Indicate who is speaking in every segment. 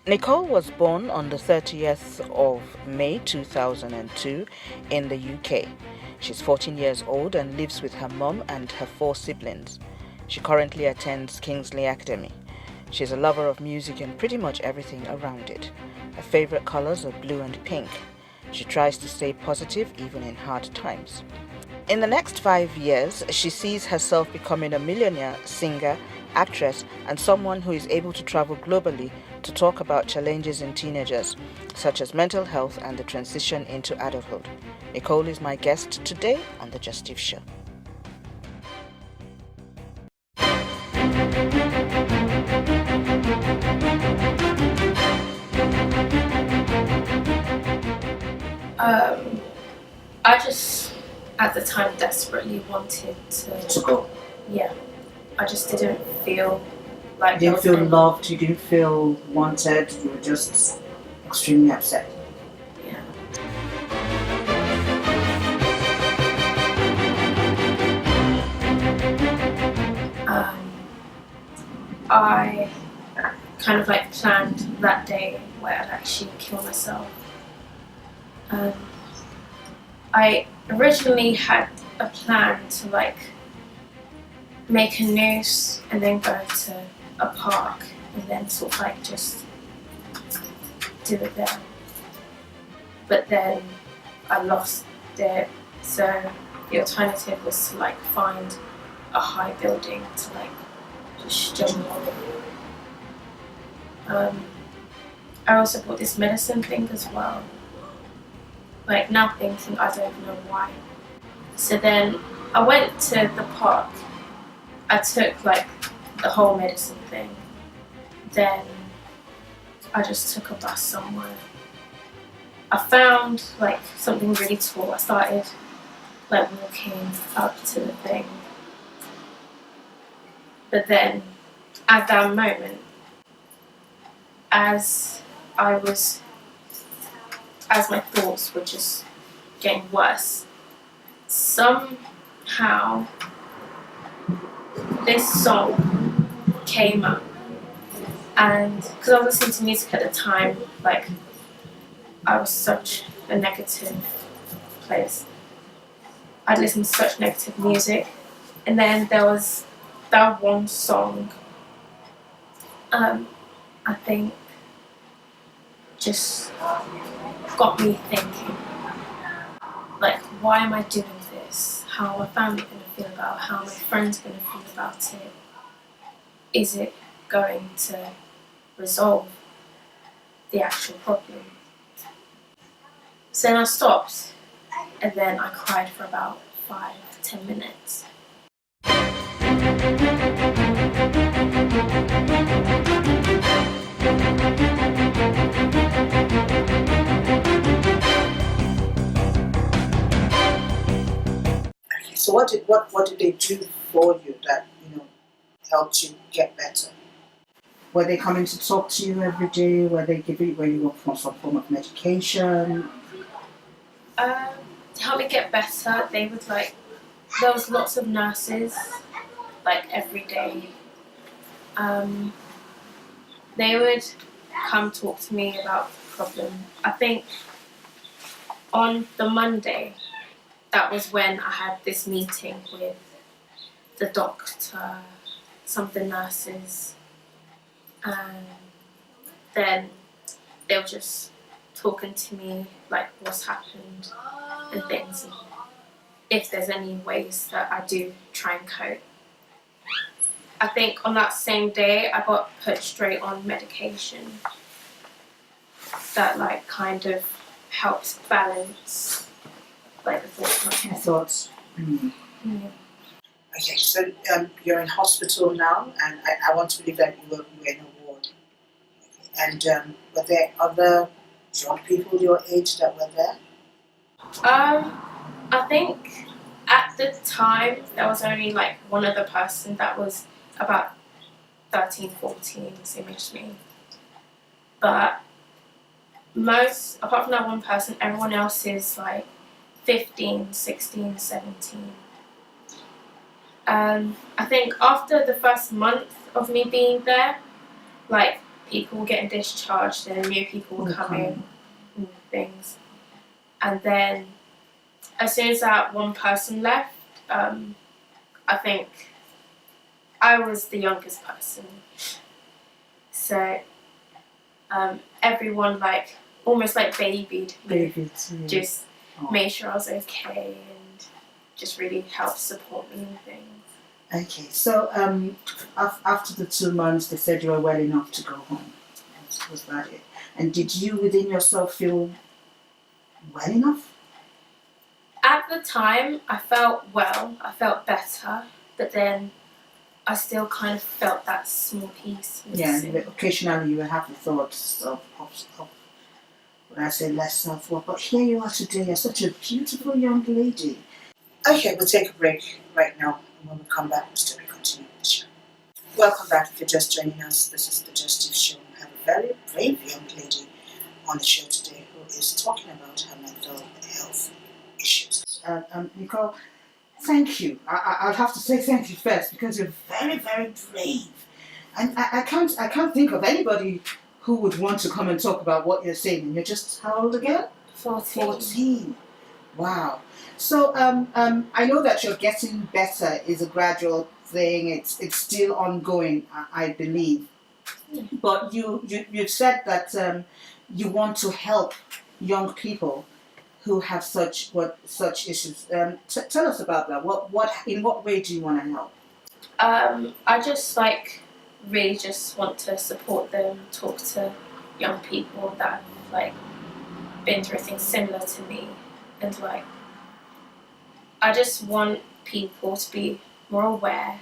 Speaker 1: Nicole was born on the 30th of May 2002 in the UK. She's 14 years old and lives with her mom and her 4 siblings. She currently attends Kingsley Academy. She's a lover of music and pretty much everything around it. Her favorite colors are blue and pink. She tries to stay positive even in hard times. In the next 5 years, she sees herself becoming a millionaire, singer, actress, and someone who is able to travel globally to talk about challenges in teenagers, such as mental health and the transition into adulthood. Nicole is my guest today on The Justive Show.
Speaker 2: I just, at the time, desperately wanted to
Speaker 3: go.
Speaker 2: Yeah, I just didn't feel like
Speaker 3: You didn't feel loved, you didn't feel wanted, you were just extremely upset.
Speaker 2: Yeah. I kind of like planned that day where I'd actually kill myself. I originally had a plan to like make a noose and then go to a park and then sort of like just do it there. But then I lost it, so the alternative was to like find a high building to like just jump on. I also bought this medicine thing as well. Like now thinking I don't know why. So then I went to the park. I took like the whole medicine thing. Then I just took a bus somewhere. I found like something really tall. I started like walking up to the thing. But then at that moment, as my thoughts were just getting worse, somehow this song came up. And because I was listening to music at the time, like I was such a negative place. I'd listened to such negative music. And then there was that one song, I think just got me thinking, like, why am I doing this? How are my family going to feel about it? How are my friends going to feel about it? Is it going to resolve the actual problem? So then I stopped, and then I cried for about 5-10 minutes.
Speaker 3: So what did they do for you that helped you get better? Were they coming to talk to you every day? Were you on some form of medication?
Speaker 2: To help me get better, they would there was lots of nurses, like every day. They would come talk to me about the problem. I think on the Monday, that was when I had this meeting with the doctor, some of the nurses, and then they were just talking to me like what's happened and things, and if there's any ways that I do try and cope. I think on that same day I got put straight on medication that kind of helps balance the
Speaker 3: thoughts. Mm. Mm. Okay, so you're in hospital now, and I want to believe that you were in a ward. And were there other young people your age that were there?
Speaker 2: I think at the time there was only one other person that was about 13, 14, same age as me. But apart from that one person, everyone else is 15, 16, 17. I think after the first month of me being there, people were getting discharged and new people were coming and things. And then as soon as that one person left, I think I was the youngest person. So everyone like almost like babied me. Just made sure I was okay and just really helped support me and things.
Speaker 3: Okay, so after the 2 months, they said you were well enough to go home. Was that it? And did you within yourself feel well enough?
Speaker 2: At the time, I felt well, I felt better, but then I still kind of felt that small piece missing.
Speaker 3: Yeah, occasionally you will have the thoughts of when I say less self-worth, but here you are today, you're such a beautiful young lady. Okay, we'll take a break right now, and when we come back, we'll still be continuing the show. Welcome back. If you're just joining us, this is the Justice Show. We have a very brave young lady on the show today who is talking about her mental health issues. Nicole, thank you. I'll have to say thank you first because you're very, very brave. And I can't think of anybody who would want to come and talk about what you're saying. And you're just how old again? 14. Wow. So I know that you're getting better is a gradual thing. It's still ongoing, I believe.
Speaker 2: Yeah.
Speaker 3: But you've said that you want to help young people who have such issues. Tell us about that. In what way do you want to help?
Speaker 2: I just really just want to support them, talk to young people that have been through things similar to me, and I just want people to be more aware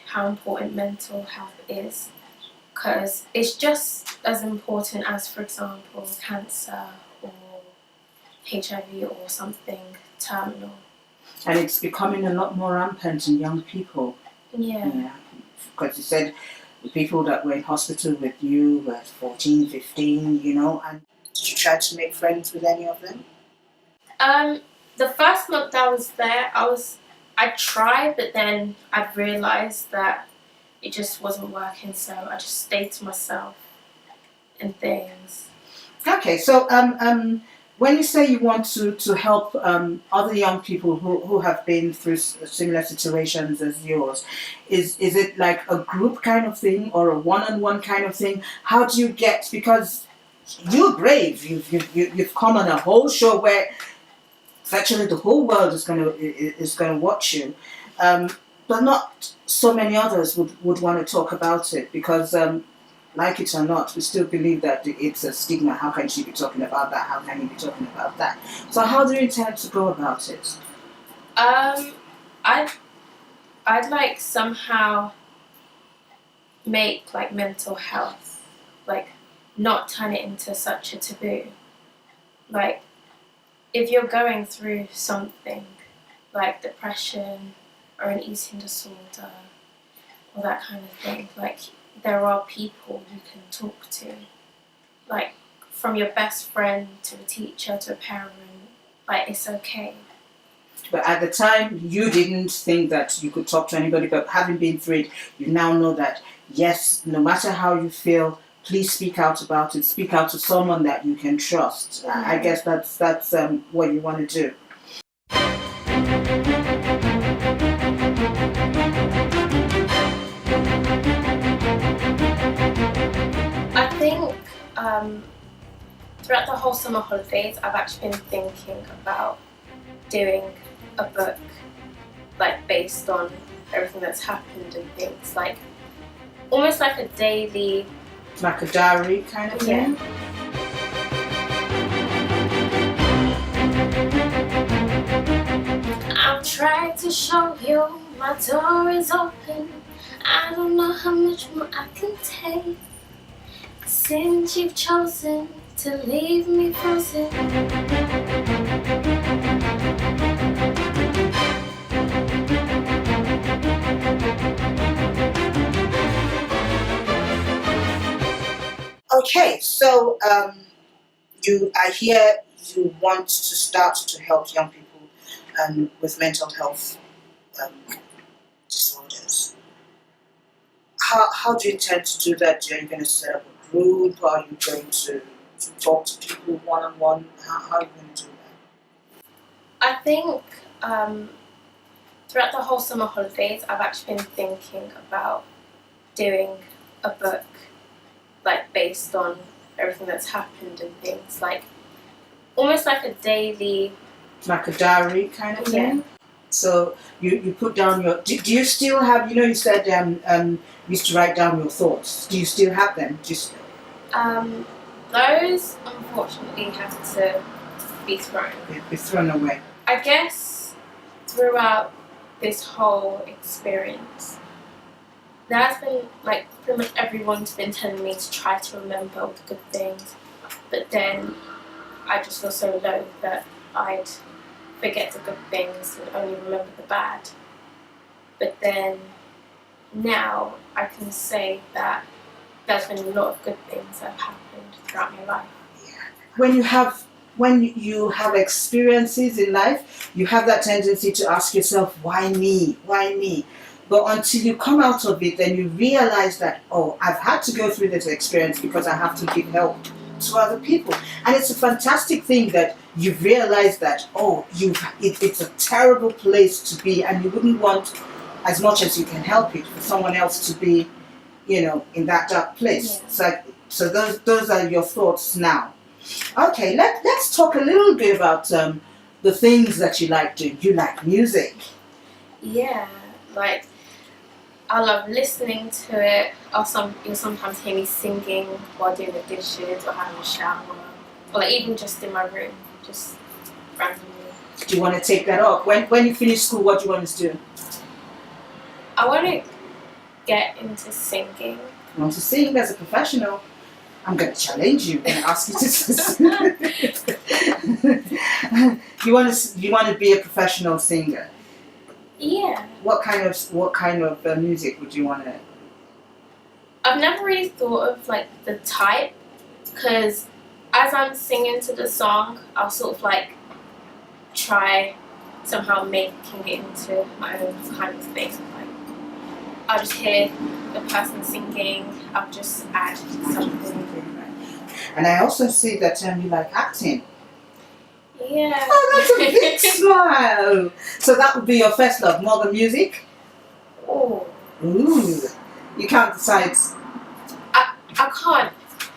Speaker 2: how important mental health is, because it's just as important as, for example, cancer or HIV or something terminal.
Speaker 3: And it's becoming a lot more rampant in young people.
Speaker 2: Yeah.
Speaker 3: Because you said the people that were in hospital with you were 14, 15, and did you try to make friends with any of them?
Speaker 2: The first month I was there, I tried, but then I realised that it just wasn't working, so I just stayed to myself and things.
Speaker 3: Okay, so when you say you want to help other young people who have been through similar situations as yours, is it like a group kind of thing or a one-on-one kind of thing? How do you get, because you're brave, you've come on a whole show where virtually the whole world is gonna watch you, but not so many others would want to talk about it because like it or not, we still believe that it's a stigma. How can she be talking about that? How can you be talking about that? So how do you intend to go about it?
Speaker 2: I'd somehow make mental health not turn it into such a taboo. If you're going through something like depression or an eating disorder or that kind of thing, there are people you can talk to, from your best friend to a teacher to a parent, it's okay.
Speaker 3: But at the time, you didn't think that you could talk to anybody, but having been through it, you now know that, yes, no matter how you feel, please speak out about it. Speak out to someone that you can trust.
Speaker 2: Mm-hmm.
Speaker 3: I guess that's what you want to do.
Speaker 2: I think throughout the whole summer holidays, I've actually been thinking about doing a book, based on everything that's happened and things, almost like a daily,
Speaker 3: like a diary kind of thing.
Speaker 2: Yeah. I've tried to show you my door is open. I don't know how much more I can take, since you've chosen to leave me frozen.
Speaker 3: Okay, so I hear you want to start to help young people with mental health disorders. How do you intend to do that? Are you going to set up a group? Are you going to talk to people one-on-one? How are you going to do that?
Speaker 2: I think throughout the whole summer holidays, I've actually been thinking about doing a book, like based on everything that's happened and things, like almost like a daily.
Speaker 3: Like a diary kind of thing?
Speaker 2: Yeah.
Speaker 3: So you put down your... Do you still have... You know, you said you used to write down your thoughts. Do you still have them?
Speaker 2: Those unfortunately have to be thrown.
Speaker 3: Be thrown away.
Speaker 2: I guess throughout this whole experience, there has been, like, pretty much everyone's been telling me to try to remember all the good things, but then I just feel so low that I'd forget the good things and only remember the bad. But then now I can say that there's been a lot of good things that have happened throughout my life.
Speaker 3: When you have experiences in life, you have that tendency to ask yourself, why me? Why me? But until you come out of it, then you realize that, oh, I've had to go through this experience because I have to give help to other people. And it's a fantastic thing that you've realized that, oh, it's a terrible place to be, and you wouldn't want, as much as you can help it, for someone else to be, you know, in that dark place.
Speaker 2: Yeah.
Speaker 3: So those are your thoughts now. Okay, let's talk a little bit about the things that you like doing. You like music.
Speaker 2: Yeah, like I love listening to it. You'll sometimes hear me singing while doing the dishes or having a shower, or like even just in my room, just randomly.
Speaker 3: Do you want to take that up? When you finish school, what do you want to do?
Speaker 2: I want to get into singing.
Speaker 3: You want to sing as a professional? I'm going to challenge you and ask you to sing. You want to be a professional singer?
Speaker 2: Yeah.
Speaker 3: What kind of music would you want to?
Speaker 2: I've never really thought of like the type, because as I'm singing to the song, I'll sort of like try somehow making it into my own kind of thing. Like I'll just hear the person singing, I'll just add something.
Speaker 3: And I also see that you like acting.
Speaker 2: Yeah.
Speaker 3: Oh, that's a big smile. So that would be your first love, more than music?
Speaker 2: Oh.
Speaker 3: Ooh. You can't decide.
Speaker 2: I can't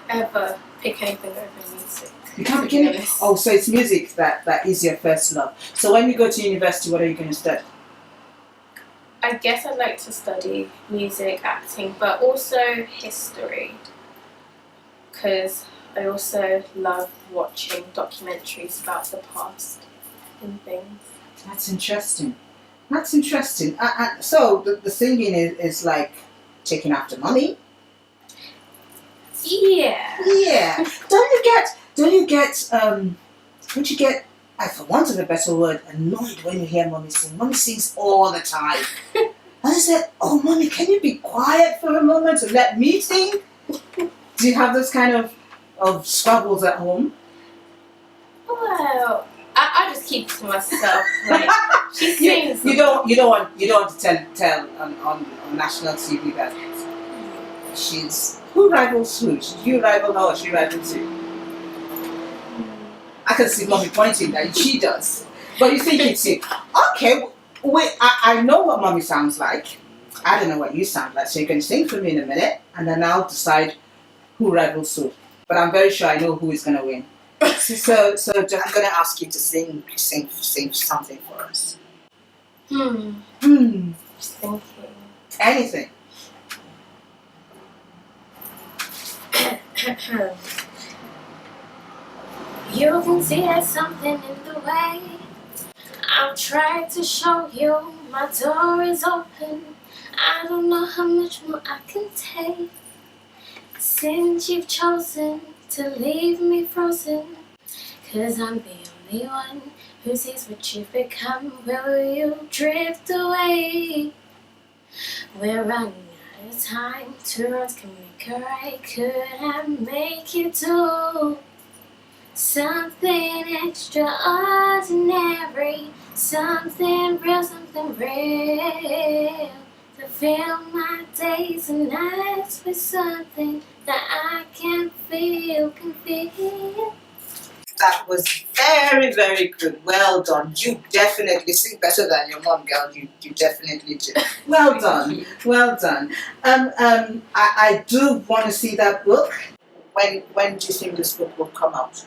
Speaker 2: ever pick anything over music.
Speaker 3: You can't pick anything? Oh, so it's music that is your first love. So when you go to university, what are you going to study?
Speaker 2: I guess I'd like to study music, acting, but also history, because I also love watching documentaries about the past and things.
Speaker 3: That's interesting. That's interesting. So the singing is like taking after mommy?
Speaker 2: Yeah.
Speaker 3: Yeah. Don't you get, for want of a better word, annoyed when you hear mommy sing? Mommy sings all the time. I just said, oh, mommy, can you be quiet for a moment and let me sing? Do you have those kind of squabbles at home?
Speaker 2: Well, I just keep it to myself. Like, she sings.
Speaker 3: You don't want to tell on national TV that she's who rivals who? You rival her or she rivals you? I can see mommy pointing that she does, but you think it's it. Okay, wait. I know what mommy sounds like. I don't know what you sound like. So you can sing for me in a minute, and then I'll decide who rivals who. But I'm very sure I know who is going to win. So I'm going to ask you to sing something for us.
Speaker 2: Just thinking.
Speaker 3: Anything.
Speaker 2: You can see there's something in the way. I've tried to show you my door is open. I don't know how much more I can take. Since you've chosen to leave me frozen, 'cause I'm the only one who sees what you've become. Will you drift away? We're running out of time. Two roads can make a right. Could I make you do something extraordinary? Something real, something real. To fill my days and nights with something that I can feel,
Speaker 3: That was very, very good. Well done. You definitely sing better than your mom, girl. You definitely do. Well done. Well done. I do want to see that book. When do you think this book will come out?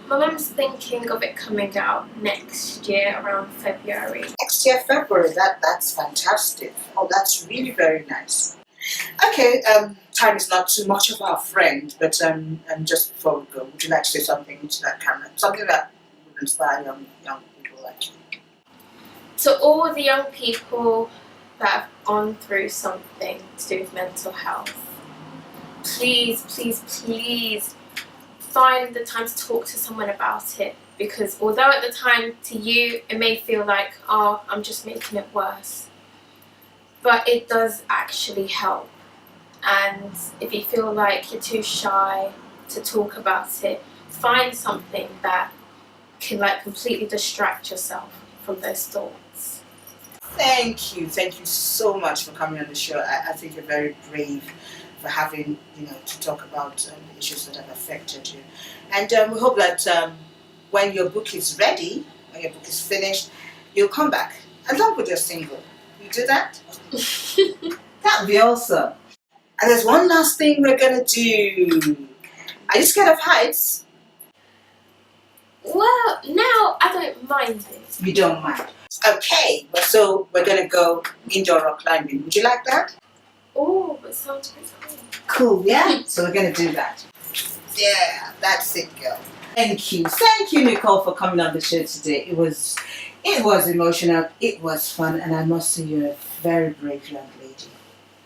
Speaker 2: My mum's thinking of it coming out next year around February.
Speaker 3: Next year, February. That's fantastic. Oh, that's really very nice. Okay, time is not too much of our friend, but just before we go, would you like to say something to that camera? Something that would inspire young people like you?
Speaker 2: To all the young people that have gone through something to do with mental health, please, please, please find the time to talk to someone about it, because although at the time to you it may feel like, oh, I'm just making it worse, but it does actually help. And if you feel like you're too shy to talk about it, find something that can like completely distract yourself from those thoughts.
Speaker 3: Thank you so much for coming on the show. I think you're very brave for having, to talk about issues that have affected you. And we hope that when your book is ready, when your book is finished, you'll come back along with your single. You do that? That would be awesome. And there's one last thing we're gonna do. Are you scared of heights?
Speaker 2: Well, now I don't mind it.
Speaker 3: You don't mind. Okay, so we're gonna go indoor rock climbing. Would you like that?
Speaker 2: Oh, it sounds pretty cool.
Speaker 3: Cool, yeah? So we're gonna do that. Yeah, that's it, girl. Thank you, Nicole, for coming on the show today. It was emotional, it was fun, and I must say you're a very brave young lady.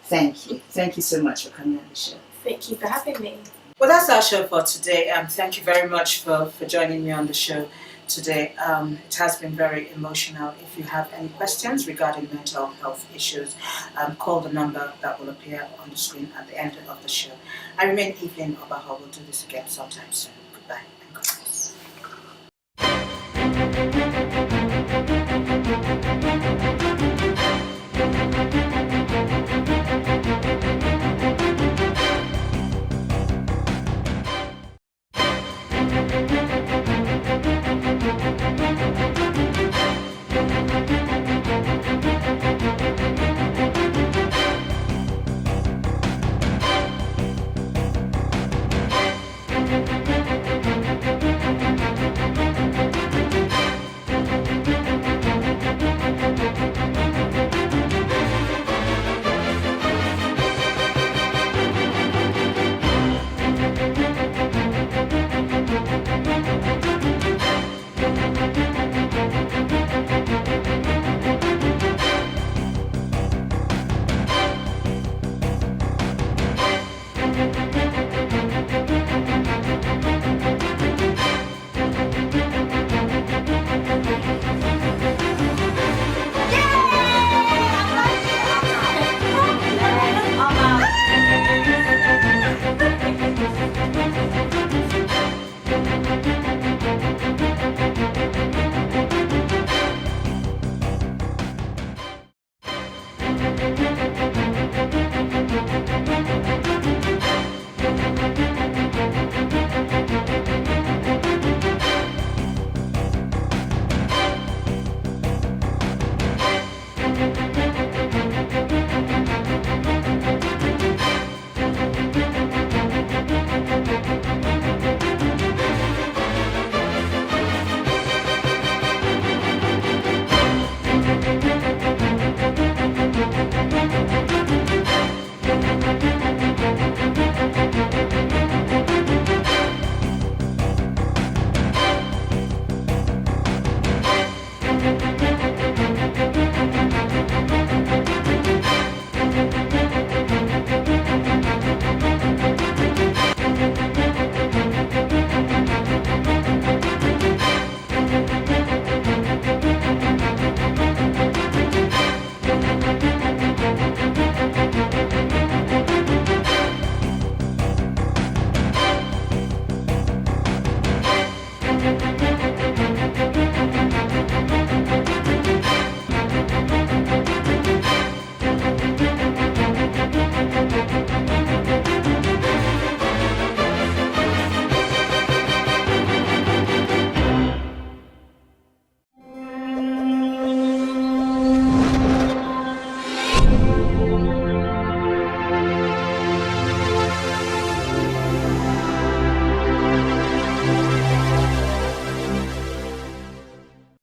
Speaker 3: Thank you so much for coming on the show.
Speaker 2: Thank you for having me.
Speaker 3: Well, that's our show for today. Thank you very much for joining me on the show today. It has been very emotional. If you have any questions regarding mental health issues, call the number that will appear on the screen at the end of the show. I remain Evelyn Obaho. We'll do this again sometime soon. Goodbye and God bless.